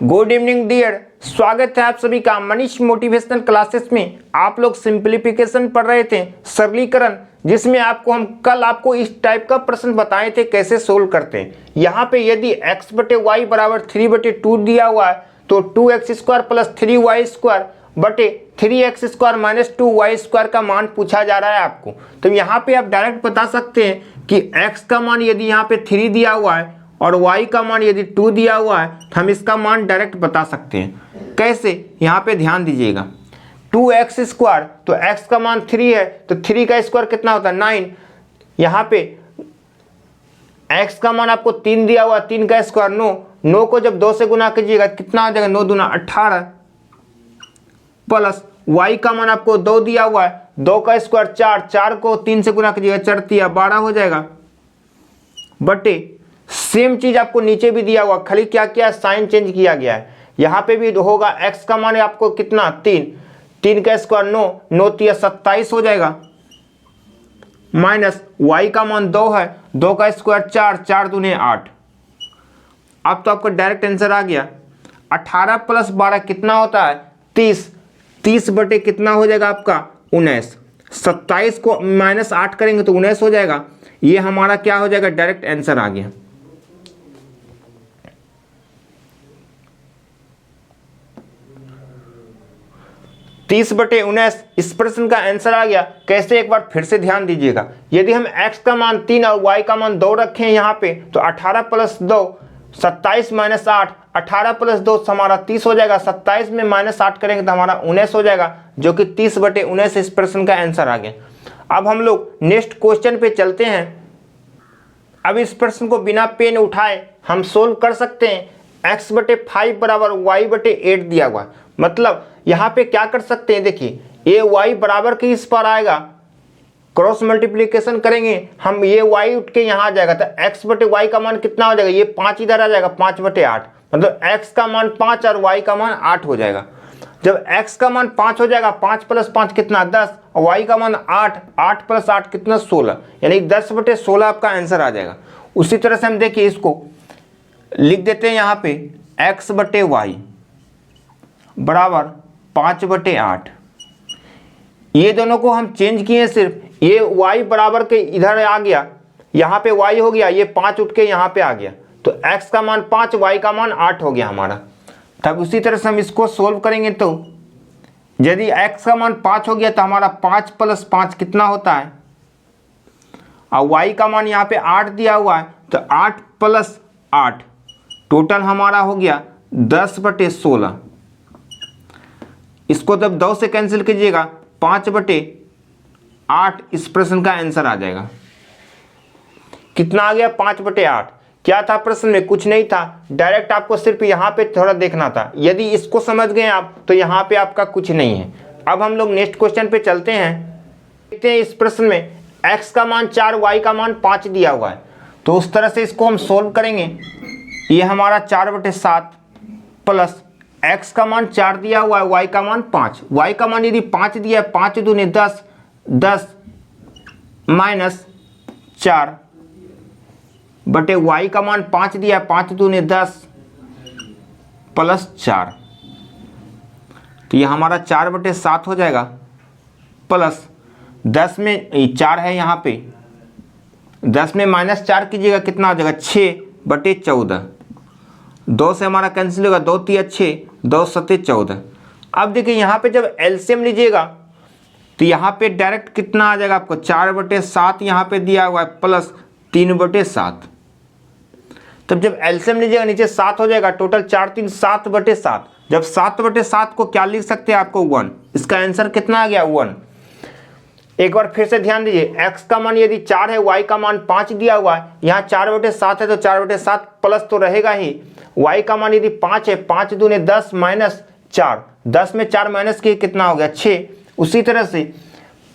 Good evening dear, स्वागत है आप सभी का मनीष मोटिवेशनल क्लासेस में। आप लोग सिंप्लीफिकेशन पढ़ रहे थे, सरलीकरण, जिसमें हम कल आपको इस टाइप का प्रश्न बताए थे कैसे सोल्व करते हैं। यहाँ पे यदि x बटे वाई बराबर 3/2 दिया हुआ है तो 2x² प्लस 3y स्क्वायर बटे 3x² माइनस 2y² का मान पूछा जा रहा है आपको। तो यहाँ पे आप डायरेक्ट बता सकते हैं कि x का मान यदि यहाँ पे 3 दिया हुआ है और y का मान यदि 2 दिया हुआ है तो हम इसका मान डायरेक्ट बता सकते हैं। कैसे, यहाँ पे ध्यान दीजिएगा। 2x², तो x का मान 3 है तो 3 का स्क्वायर कितना होता है 9। यहाँ पे x का मान आपको 3 दिया हुआ, 3 का स्क्वायर 9। 9 को जब 2 से गुना कीजिएगा कितना आ जाएगा, 9 दूना 18 प्लस y का मान आपको 2 दिया हुआ है, 2 का स्क्वायर 4, 4 को 3 से गुना कीजिएगा 4 तिया 12 हो जाएगा बटे सेम चीज आपको नीचे भी दिया हुआ, खाली क्या किया साइन चेंज किया गया है। यहाँ पे भी होगा x का मान आपको कितना 3, 3 का स्क्वायर 9, 9 तिया 27 हो जाएगा माइनस y का मान 2 है, 2 का स्क्वायर 4, 4 दूने 8। अब तो आपका डायरेक्ट आंसर आ गया। 18 प्लस 12 कितना होता है 30, 30 बटे कितना हो जाएगा आपका 19। 27 को माइनस 8 करेंगे तो 19 हो जाएगा। ये हमारा क्या हो जाएगा, डायरेक्ट आंसर आ गया। तीस बटे 19 इस प्रश्न का आंसर आ गया। कैसे, एक बार फिर से ध्यान दीजिएगा। यदि हम x का मान 3 और y का मान 2 रखें यहाँ पे तो 18 प्लस 2 27 माइनस 8, 18 प्लस 2 हमारा 30 हो जाएगा। 27 में माइनस 8 करेंगे तो हमारा 19 हो जाएगा, जो कि 30 बटे 19 इस प्रश्न का आंसर आ गया। अब हम लोग नेक्स्ट क्वेश्चन पे चलते हैं। अब इस प्रश्न को बिना पेन उठाए हम सोल्व कर सकते हैं। x बटे 5 बराबर y बटे 8 दिया हुआ, मतलब यहाँ पे क्या कर सकते हैं, देखिए ये y बराबर के इस पर आएगा, क्रॉस मल्टीप्लीकेशन करेंगे हम, ये y उठ के यहाँ आ जाएगा तो x बटे y का मान कितना हो जाएगा, ये 5 इधर आ जाएगा 5 बटे 8, मतलब x का मान 5 और y का मान 8 हो जाएगा। जब x का मान 5 हो जाएगा, 5 प्लस 5 कितना 10 और y का मान 8, 8 प्लस 8 कितना 16, यानी 10 बटे 16 आपका आंसर आ जाएगा। उसी तरह से हम देखिए इसको लिख देते हैं यहाँ पे x बटे y बराबर 5 बटे 8। ये दोनों को हम चेंज किए, सिर्फ ये y बराबर के इधर आ गया, यहाँ पे y हो गया, ये 5 उठ के यहाँ पे आ गया, तो x का मान 5, y का मान 8 हो गया हमारा। तब उसी तरह से हम इसको सोल्व करेंगे तो यदि x का मान 5 हो गया तो हमारा 5 प्लस 5 कितना होता है, और y का मान यहाँ पे 8 दिया हुआ है तो 8 प्लस 8 टोटल हमारा हो गया 10 बटे 16। इसको जब 2 से कैंसिल कीजिएगा 5 बटे 8 इस प्रश्न का आंसर आ जाएगा। कितना आ गया 5 बटे 8। क्या था प्रश्न में, कुछ नहीं था, डायरेक्ट आपको सिर्फ यहाँ पे थोड़ा देखना था। यदि इसको समझ गए आप तो यहाँ पे आपका कुछ नहीं है। अब हम लोग नेक्स्ट क्वेश्चन पे चलते हैं। देखते हैं इस प्रश्न में x का मान 4, y का मान 5 दिया हुआ है, तो उस तरह से इसको हम सोल्व करेंगे। ये हमारा 4 बटे 7 प्लस x का मान 4 दिया हुआ है, y का मान 5, y का मान यदि 5 दिया है 5 दूने 10, 10 माइनस 4 बटे y का मान 5 दिया है 5 दूने 10 प्लस 4, तो ये हमारा 4 बटे 7 हो जाएगा प्लस 10 में 4 है यहाँ पे, 10 में माइनस 4 कीजिएगा कितना हो जाएगा 6 बटे 14। 2 से हमारा कैंसिल होगा, 2 तिया 6, 2 सत्ते 14। अब देखिए यहाँ पे जब एलसीएम लीजिएगा तो यहाँ पे डायरेक्ट कितना आ जाएगा आपको 4 बटे 7 यहाँ पे दिया हुआ है प्लस 3 बटे 7। तब जब एलसीएम लीजिएगा नीचे 7 हो जाएगा, टोटल 4 3 7 बटे 7। जब 7 बटे 7 को क्या लिख सकते हैं आपको 1, इसका आंसर कितना आ गया 1। एक बार फिर से ध्यान दीजिए, x का मान यदि 4 है, y का मान 5 दिया हुआ है, यहाँ 4 बटे 7 है तो 4 बटे 7 प्लस तो रहेगा ही, y का मान यदि 5 है, 5 दूने 10 माइनस 4, 10 में 4 माइनस किए कितना हो गया 6। उसी तरह से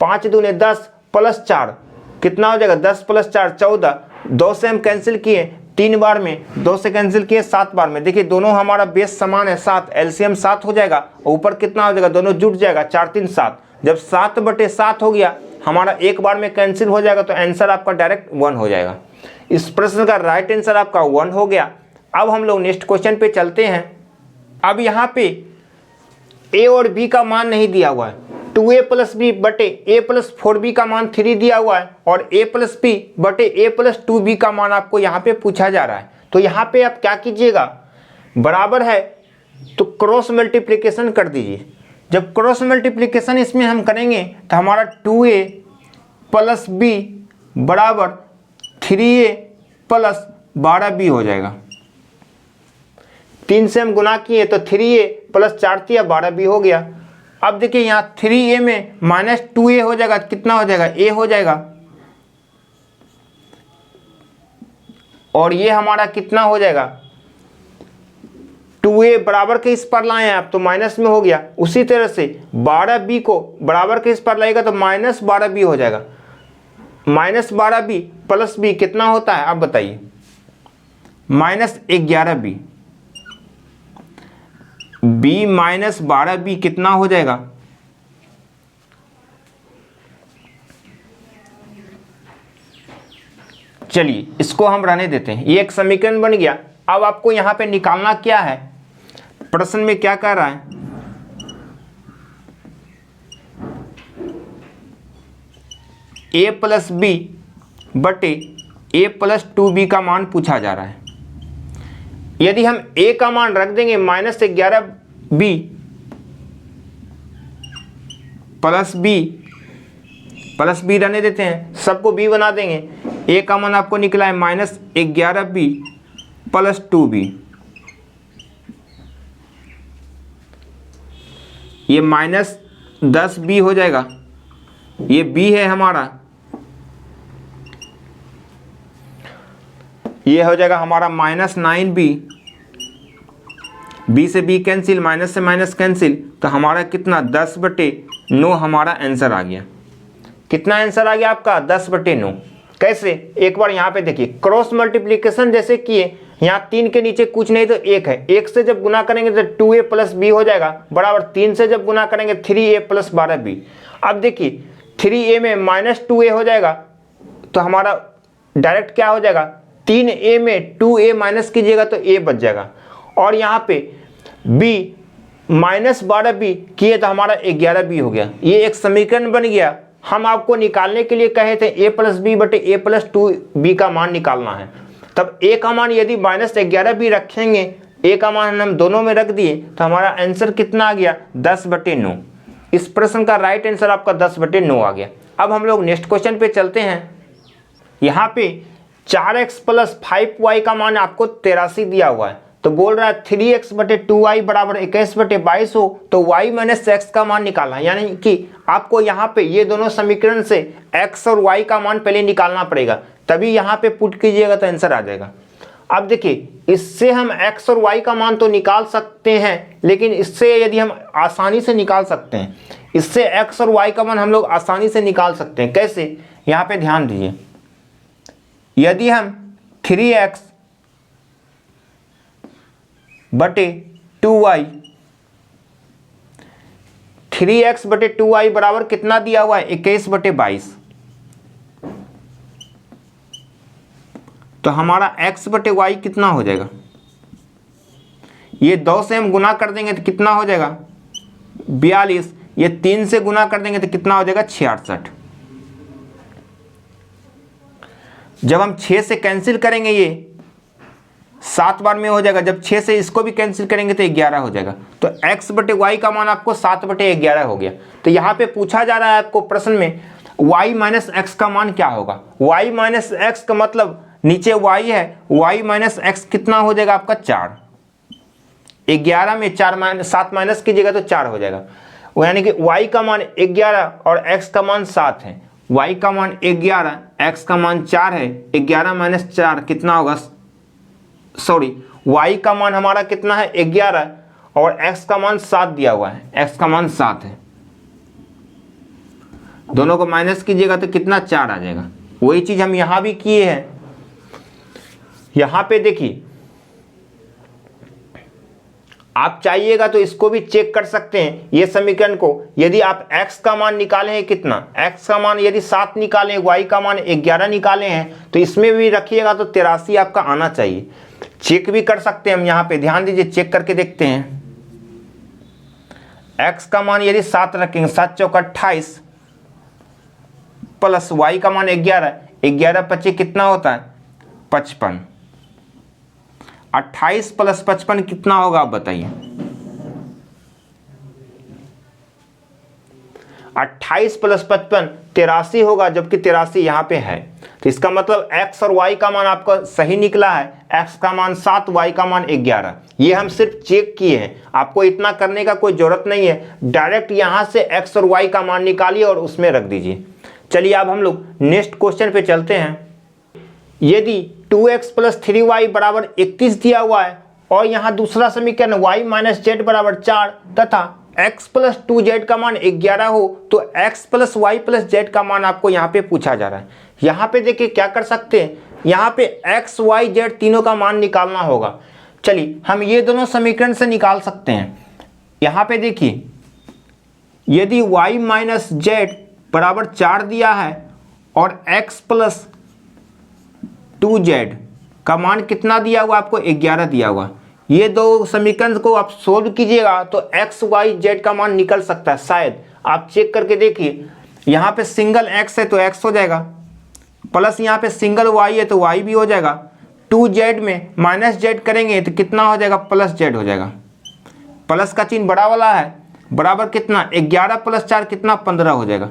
5 दूने 10 प्लस 4 कितना हो जाएगा 10 प्लस 4 14। 2 से हम कैंसिल किए 3 बार में, 2 से कैंसिल किए 7 बार में। देखिए दोनों हमारा बेस समान है 7, एलसीएम 7 हो जाएगा, ऊपर कितना हो जाएगा दोनों जुट जाएगा 4 3 7। जब 7 बटे 7 हो गया हमारा एक बार में कैंसिल हो जाएगा, तो आंसर आपका डायरेक्ट 1 हो जाएगा। इस प्रश्न का राइट आंसर आपका 1 हो गया। अब हम लोग नेक्स्ट क्वेश्चन पे चलते हैं। अब यहाँ पे a और b का मान नहीं दिया हुआ है, 2a प्लस बी बटे a प्लस 4b का मान 3 दिया हुआ है, और a प्लस बी बटे a प्लस 2b का मान आपको यहाँ पे पूछा जा रहा है। तो यहाँ पे आप क्या कीजिएगा, बराबर है तो क्रॉस मल्टीप्लिकेशन कर दीजिए। जब क्रॉस मल्टीप्लिकेशन इसमें हम करेंगे तो हमारा 2a प्लस बी बराबर 3a प्लस 12b हो जाएगा। 3 से हम गुना किए तो 3a प्लस 4 तिया 12b हो गया। अब देखिए यहाँ 3a में माइनस 2a हो जाएगा, कितना हो जाएगा, a हो जाएगा, और ये हमारा कितना हो जाएगा, 2a बराबर के इस पर लाए आप तो माइनस में हो गया। उसी तरह से 12b को बराबर के इस पर लाएगा तो माइनस 12b हो जाएगा। माइनस 12b प्लस b कितना होता है आप बताइए, minus 11b, b minus 12b कितना हो जाएगा, चलिए इसको हम रहने देते हैं, ये एक समीकरण बन गया। अब आपको यहां पे निकालना क्या है, प्रश्न में क्या कह रहा है, a प्लस बी बटे a प्लस 2b का मान पूछा जा रहा है। यदि हम a का मान रख देंगे माइनस 11b प्लस b रहने देते हैं, सबको b बना देंगे। a का मान आपको निकला है माइनस 11b प्लस 2b, ये माइनस 10b हो जाएगा, ये b है हमारा, ये हो जाएगा हमारा माइनस 9b, b से b कैंसिल, माइनस से माइनस कैंसिल, तो हमारा कितना 10/9 हमारा आंसर आ गया। कितना आंसर आ गया आपका 10/9। कैसे, एक बार यहाँ पे देखिए, क्रॉस मल्टीप्लिकेशन जैसे किए, यहाँ 3 के नीचे कुछ नहीं तो 1 है, 1 से जब गुना करेंगे तो 2a प्लस b हो जाएगा, बराबर 3 से जब गुना करेंगे 3a प्लस 12b। अब देखिए 3a में माइनस 2a हो जाएगा, तो हमारा डायरेक्ट क्या हो जाएगा, 3a में 2a माइनस कीजिएगा तो a बच जाएगा, और यहाँ पे b माइनस 12b किए तो हमारा 11b हो गया। ये एक समीकरण बन गया। हम आपको निकालने के लिए कहे थे a प्लस बी बटे a प्लस 2b का मान निकालना है, तब a का मान यदि माइनस 11b रखेंगे, a का मान हम दोनों में रख दिए, तो हमारा आंसर कितना आ गया 10/9। इस प्रश्न का राइट आंसर आपका 10/9 आ गया। अब हम लोग नेक्स्ट क्वेश्चन पे चलते हैं। यहाँ पे 4x प्लस 5y का मान आपको 83 दिया हुआ है, तो बोल रहा है 3x बटे 2y बराबर 21/22 हो, तो y माइनस x का मान निकालना है। यानी कि आपको यहाँ पे ये दोनों समीकरण से x और y का मान पहले निकालना पड़ेगा, तभी यहाँ पे पुट कीजिएगा तो आंसर आ जाएगा। अब देखिए, इससे हम x और y का मान तो निकाल सकते हैं, लेकिन इससे यदि हम आसानी से निकाल सकते हैं, इससे x और y का मान हम लोग आसानी से निकाल सकते हैं। कैसे, यहाँ पे ध्यान दीजिए, यदि हम 3x बटे 2y, 3x बटे 2y बराबर कितना दिया हुआ है 21/22, तो हमारा x बटे y कितना हो जाएगा, ये 2 से हम गुना कर देंगे तो कितना हो जाएगा 42, ये 3 से गुना कर देंगे तो कितना हो जाएगा 66। जब हम 6 से कैंसिल करेंगे ये 7 बार में हो जाएगा, जब 6 से इसको भी कैंसिल करेंगे तो 11 हो जाएगा, तो x बटे y का मान आपको 7/11 हो गया। तो यहाँ पे पूछा जा रहा है आपको प्रश्न में y माइनस एक्स का मान क्या होगा। y माइनस एक्स का मतलब नीचे y है, y माइनस एक्स कितना हो जाएगा आपका 4, 11 में 7 माइनस कीजिएगा तो 4 हो जाएगा, यानी कि y का मान 11 और x का मान 7 है। y का मान 11, x का मान 4 है, 11 माइनस 4 कितना होगा, सॉरी y का मान हमारा कितना है 11 और x का मान 7 दिया हुआ है, x का मान 7 है, दोनों को माइनस कीजिएगा तो कितना 4 आ जाएगा। वही चीज हम यहां भी किए हैं। यहां पे देखिए आप चाहिएगा तो इसको भी चेक कर सकते हैं, ये समीकरण को। यदि आप x का मान निकाले हैं कितना, x का मान यदि 7 निकाले, y का मान 11 निकाले हैं, तो इसमें भी रखिएगा तो 83 आपका आना चाहिए। चेक भी कर सकते हैं हम यहाँ पे, ध्यान दीजिए, चेक करके देखते हैं। x का मान यदि 7 रखेंगे, 7 चौका 28 प्लस y का मान 11, 11 पच्चीस कितना होता है 55। 28 प्लस 55 कितना होगा आप बताइए। 28 प्लस 55 83 होगा, जबकि 83 यहाँ पे है। तो इसका मतलब x और y का मान आपका सही निकला है। x का मान 7, y का मान 11। ये हम सिर्फ चेक किए हैं, आपको इतना करने का कोई जरूरत नहीं है। डायरेक्ट यहाँ से x और y का मान निकालिए और उसमें रख दीजिए। चलिए अब हम लोग नेक्स्ट क्वेश्चन पे चलते हैं। यदि 2x प्लस 3y बराबर 31 दिया हुआ है और यहाँ दूसरा समीकरण y माइनस जेड बराबर 4 तथा x प्लस 2z का मान 11 हो, तो x plus y plus z का मान आपको यहाँ पे पूछा जा रहा है। यहाँ पे देखिए क्या कर सकते हैं, यहाँ पे x y z तीनों का मान निकालना होगा। चलिए हम ये दोनों समीकरण से निकाल सकते हैं। यहाँ पे देखिए, यदि y माइनस जेड बराबर 4 दिया है और x प्लस 2z का मान कितना दिया हुआ आपको 11 दिया हुआ, ये दो समीकरण को आप सोल्व कीजिएगा तो x y z का मान निकल सकता है। शायद आप चेक करके देखिए, यहाँ पे सिंगल x है तो x हो जाएगा, प्लस यहाँ पे सिंगल y है तो y भी हो जाएगा। 2z में माइनस z करेंगे तो कितना हो जाएगा, प्लस z हो जाएगा। प्लस का चिन्ह बड़ा वाला है, बराबर कितना 11 प्लस 4 कितना 15 हो जाएगा।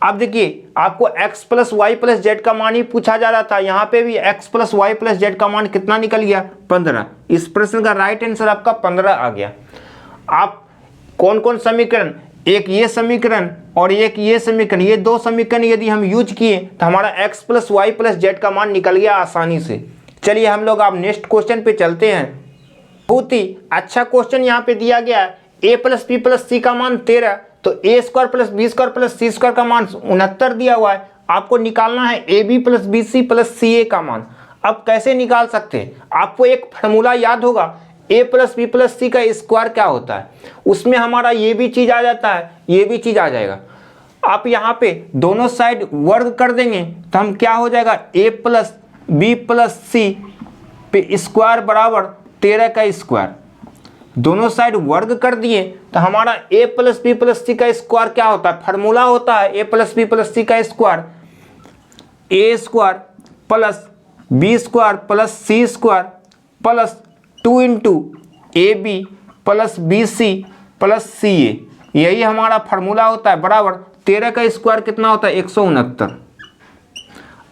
अब देखिए आपको x plus Y plus Z का मान ही पूछा जा रहा था, यहाँ पे भी x plus Y plus Z का मान कितना निकल गया 15। इस प्रश्न का राइट आंसर आपका 15 आ गया। आप कौन कौन समीकरण, एक ये समीकरण और एक ये समीकरण, ये दो समीकरण यदि हम यूज किए तो हमारा x plus Y plus Z का मान निकल गया आसानी से। चलिए हम लोग अब नेक्स्ट क्वेश्चन पे चलते हैं। बहुत ही अच्छा क्वेश्चन यहाँ पे दिया गया है। a plus B plus C का मान 13, तो A square plus B square plus C square का मान 69 दिया हुआ है। आपको निकालना है A B plus B C plus C A का मान। अब कैसे निकाल सकते हैं, आपको एक फार्मूला याद होगा, ए प्लस बी प्लस सी का स्क्वायर क्या होता है, उसमें हमारा ये भी चीज़ आ जाता है, ये भी चीज़ आ जाएगा। आप यहाँ पे दोनों साइड वर्ग कर देंगे तो हम क्या हो जाएगा, ए प्लस बी प्लस सी पे स्क्वायर बराबर 13 का स्क्वायर। दोनों साइड वर्ग कर दिए तो हमारा a plus B plus C का स्क्वायर क्या होता है, फार्मूला होता है a plus B plus C का square a square plus B square plus C square plus 2 into A B plus B C plus C A, यही हमारा formula होता है, बराबर 13 का स्क्वायर कितना होता है 169।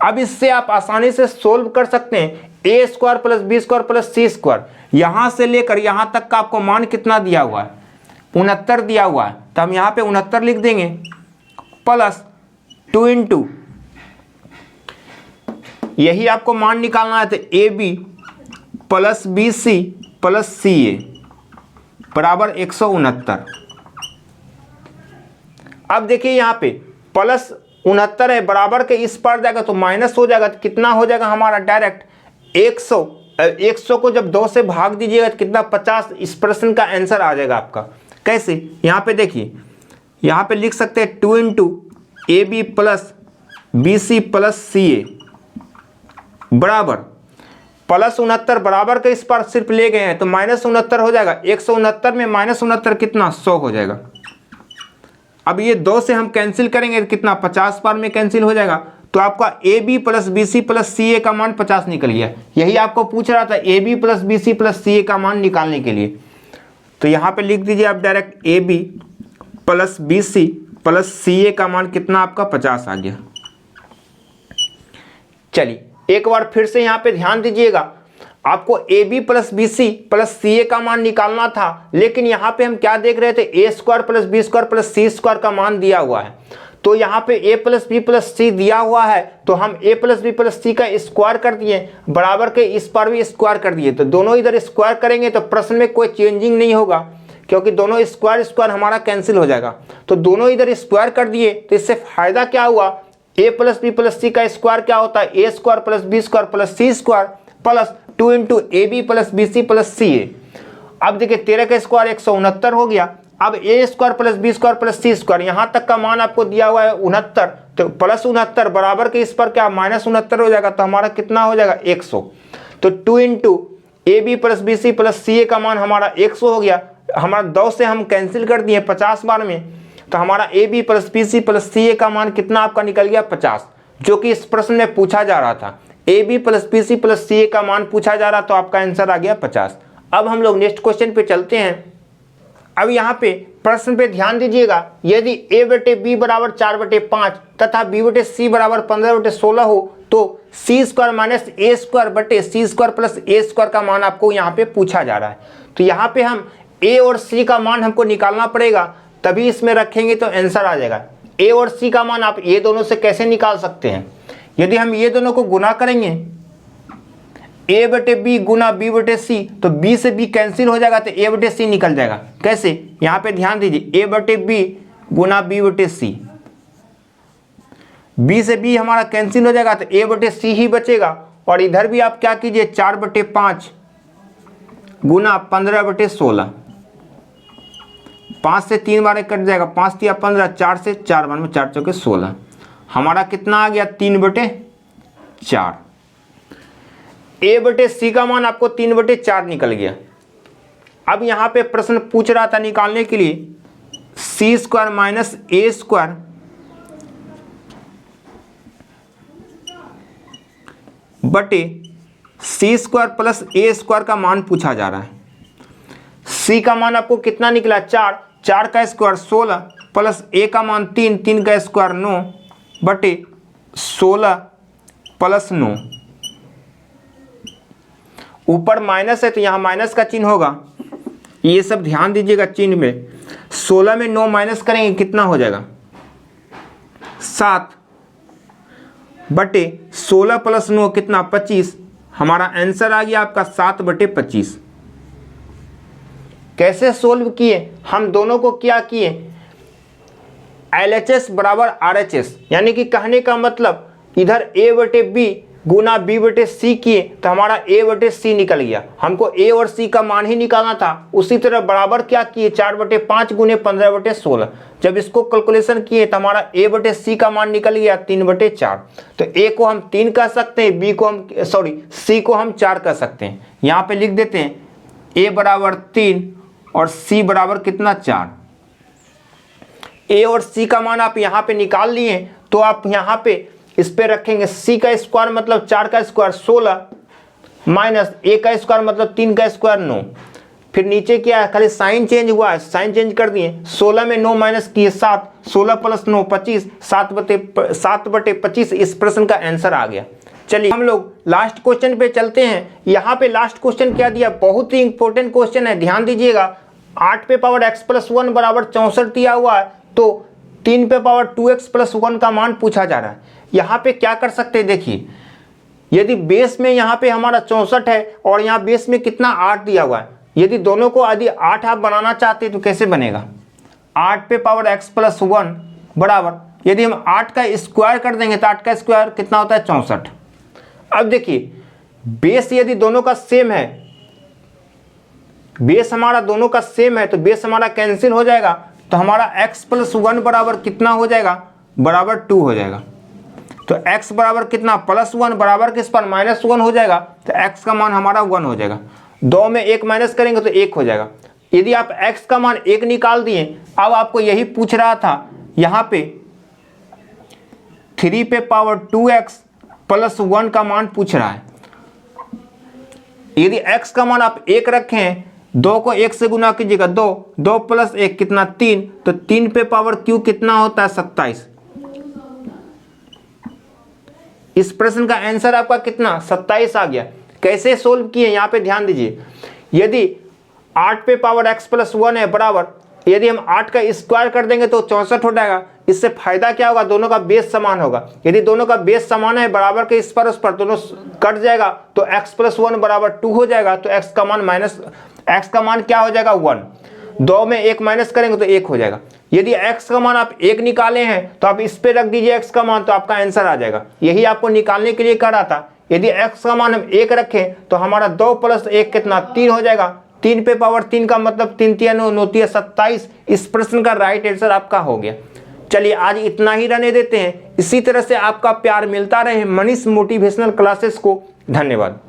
अब इससे आप आसानी से सोल्व कर सकते हैं। A square plus B square plus C square, यहाँ से लेकर यहाँ तक का आपको मान कितना दिया हुआ है 69 दिया हुआ है, तो हम यहाँ पे 69 लिख देंगे प्लस 2 इंटू, यही आपको मान निकालना है, तो A B plus B C plus C A बराबर 169। अब देखिए यहाँ पे प्लस 69 है, बराबर के इस पार जाएगा तो माइनस हो जाएगा, तो कितना हो जाएगा हमारा डायरेक्ट 100 को जब 2 से भाग दीजिएगा तो कितना 50। इस प्रश्न का आंसर आ जाएगा आपका। कैसे, यहाँ पे देखिए, यहाँ पे लिख सकते हैं 2 into A B plus B C plus C A बराबर प्लस 69, बराबर के इस पार सिर्फ ले गए हैं तो माइनस 69 हो जाएगा। 169 में माइनस 69 कितना 100 हो जाएगा। अब ये 2 से हम कैंसिल करेंगे तो कितना 50 बार में कैंसिल हो जाएगा, तो आपका A B plus B C plus C A का मान 50 निकल गया। यही आपको पूछ रहा था, A B plus B C plus C A का मान निकालने के लिए। तो यहाँ पे लिख दीजिए आप direct A B plus B C plus C A का मान कितना आपका 50 आ गया। चलिए एक बार फिर से यहाँ पे ध्यान दीजिएगा, आपको A B plus B C plus C A का मान निकालना था, लेकिन यहाँ पे हम क्या देख रहे थे, A square plus B square plus C square का मान दिया हुआ है। तो यहाँ पे a plus B plus C दिया हुआ है, तो हम a plus B plus C का स्क्वायर कर दिए, बराबर के इस पर भी स्क्वायर कर दिए। तो दोनों इधर स्क्वायर करेंगे तो प्रश्न में कोई चेंजिंग नहीं होगा, क्योंकि दोनों स्क्वायर स्क्वायर हमारा कैंसिल हो जाएगा। तो दोनों इधर स्क्वायर कर दिए, तो इससे फायदा क्या हुआ, a plus B plus C का स्क्वायर क्या होता है, A square plus B square plus C square plus 2 into A B plus B C plus C A. अब देखिए 13 का स्क्वायर 169 हो गया। अब A square plus B square plus C square, यहाँ तक का मान आपको दिया हुआ है 69, तो प्लस 69 बराबर के इस पर क्या माइनस 69 हो जाएगा, तो हमारा कितना हो जाएगा 100। तो 2 into A B plus B C plus C A का मान हमारा 100 हो गया। हमारा 2 से हम कैंसिल कर दिए 50 बार में, तो हमारा A B plus B C plus C A का मान कितना आपका निकल गया 50, जो कि इस प्रश्न में पूछा जा रहा था। A B plus B C plus C A का मान पूछा जा रहा, तो आपका आंसर आ गया 50। अब हम लोग नेक्स्ट क्वेश्चन पे चलते हैं। अब यहाँ पे प्रश्न पे ध्यान दीजिएगा, यदि a बटे बी बराबर 4/5 तथा b बटे सी बराबर 15/16 हो तो सी स्क्वायर माइनस ए स्क्वायर बटे सी स्क्वायर प्लस ए स्क्वायर का मान आपको यहाँ पे पूछा जा रहा है। तो यहाँ पे हम a और c का मान हमको निकालना पड़ेगा, तभी इसमें रखेंगे तो आंसर आ जाएगा। a और c का मान आप ये दोनों से कैसे निकाल सकते हैं, यदि हम ये दोनों को गुना करेंगे a बटे बी गुना b बटे सी, तो b से b कैंसिल हो जाएगा, तो a बटे सी निकल जाएगा। कैसे, यहाँ पे ध्यान दीजिए, a बटे बी गुना b बटे सी, b से b हमारा कैंसिल हो जाएगा, तो a बटे सी ही बचेगा। और इधर भी आप क्या कीजिए, 4/5 गुना 15/16, 5 से 3 बार कट जाएगा, 5 या 15, 4 से 4 बार में 4 चौके 16, हमारा कितना आ गया 3/4। a बटे सी का मान आपको 3/4 निकल गया। अब यहाँ पे प्रश्न पूछ रहा था निकालने के लिए सी स्क्वायर माइनस ए स्क्वायर बटे सी स्क्वायर प्लस ए स्क्वायर का मान पूछा जा रहा है। सी का मान आपको कितना निकला 4, 4 का स्क्वायर 16 प्लस ए का मान 3, 3 का स्क्वायर 9 बटे 16 प्लस 9, ऊपर माइनस है तो यहाँ माइनस का चिन्ह होगा, ये सब ध्यान दीजिएगा चिन्ह में। 16 में 9 माइनस करेंगे कितना हो जाएगा 7 बटे 16 प्लस 9 कितना 25, हमारा आंसर आ गया आपका 7/25। कैसे सोल्व किए, हम दोनों को क्या किए, LHS बराबर RHS, यानी कि कहने का मतलब इधर a बटे बी गुना b बटे सी किए तो हमारा a बटे सी निकल गया। हमको a और c का मान ही निकालना था। उसी तरह बराबर क्या किए 4/5 गुने 15/16, जब इसको कैलकुलेशन किए तो हमारा a बटे सी का मान निकल गया 3/4। तो a को हम 3 कह सकते हैं, b को हम c को हम 4 कह सकते हैं। यहाँ पे लिख देते हैं a बराबर 3 और c बराबर कितना 4। a और c का मान आप यहाँ पे निकाल लिए, तो आप यहाँ पे इस पे रखेंगे c का स्क्वायर मतलब 4 का स्क्वायर 16 माइनस a का स्क्वायर मतलब 3 का स्क्वायर 9, फिर नीचे क्या है खाली साइन चेंज हुआ है, साइन चेंज कर दिए। 16 में 9 माइनस किए 7, 16 प्लस 9 25, 7/25 इस प्रश्न का आंसर आ गया। चलिए हम लोग लास्ट क्वेश्चन पे चलते हैं। यहाँ पे लास्ट क्वेश्चन क्या दिया, बहुत ही इंपॉर्टेंट क्वेश्चन है, ध्यान दीजिएगा। 8 पे पावर x प्लस 1 बराबर 64 दिया हुआ है, तो 3 पे पावर 2x प्लस 1 का मान पूछा जा रहा है। यहाँ पे क्या कर सकते हैं, देखिए यदि बेस में यहाँ पे हमारा 64 है और यहाँ बेस में कितना 8 दिया हुआ है, यदि दोनों को यदि 8 आप बनाना चाहते हैं तो कैसे बनेगा, 8 पे पावर x प्लस 1 बराबर, यदि हम 8 का स्क्वायर कर देंगे तो 8 का स्क्वायर कितना होता है 64। अब देखिए बेस यदि दोनों का सेम है, बेस हमारा दोनों का सेम है, तो बेस हमारा कैंसिल हो जाएगा, तो हमारा x प्लस 1 बराबर कितना हो जाएगा, बराबर 2 हो जाएगा। तो x बराबर कितना +1 बराबर किस पर -1 हो जाएगा, तो x का मान हमारा 1 हो जाएगा। 2 में 1 माइनस करेंगे तो 1 हो जाएगा। यदि आप x का मान 1 निकाल दिए, अब आपको यही पूछ रहा था, यहाँ पे 3 पे पावर 2x प्लस 1 का मान पूछ रहा है। यदि x का मान आप 1 रखें, 2 को 1 से गुना कीजिएगा 2, 2 प्लस 1 कितना 3, तो 3 पे पावर q कितना होता है 27। इस प्रश्न का आंसर आपका कितना 27 आ गया। कैसे सोल्व किए, यहाँ पे ध्यान दीजिए। यदि 8 पे पावर x प्लस 1 है बराबर, यदि हम 8 का स्क्वायर कर देंगे तो 64 हो जाएगा। इससे फायदा क्या होगा, दोनों का बेस समान होगा। यदि दोनों का बेस समान है, बराबर के इस पर उस पर दोनों कट जाएगा, तो x प्लस 1 बराबर 2 हो जाएगा। तो x का मान क्या हो जाएगा 1। 2 में 1 माइनस करेंगे तो 1 हो जाएगा। यदि x का मान आप 1 निकाले हैं तो आप इस पे रख दीजिए x का मान, तो आपका आंसर आ जाएगा। यही आपको निकालने के लिए कह रहा था। यदि x का मान हम 1 रखें तो हमारा 2 प्लस 1 कितना 3 हो जाएगा। 3 पे पावर 3 का मतलब 3 तिया 9, 9 तिया 27। इस प्रश्न का राइट आंसर आपका हो गया। चलिए आज इतना ही रहने देते हैं। इसी तरह से आपका प्यार मिलता रहे मनीष मोटिवेशनल क्लासेस को। धन्यवाद।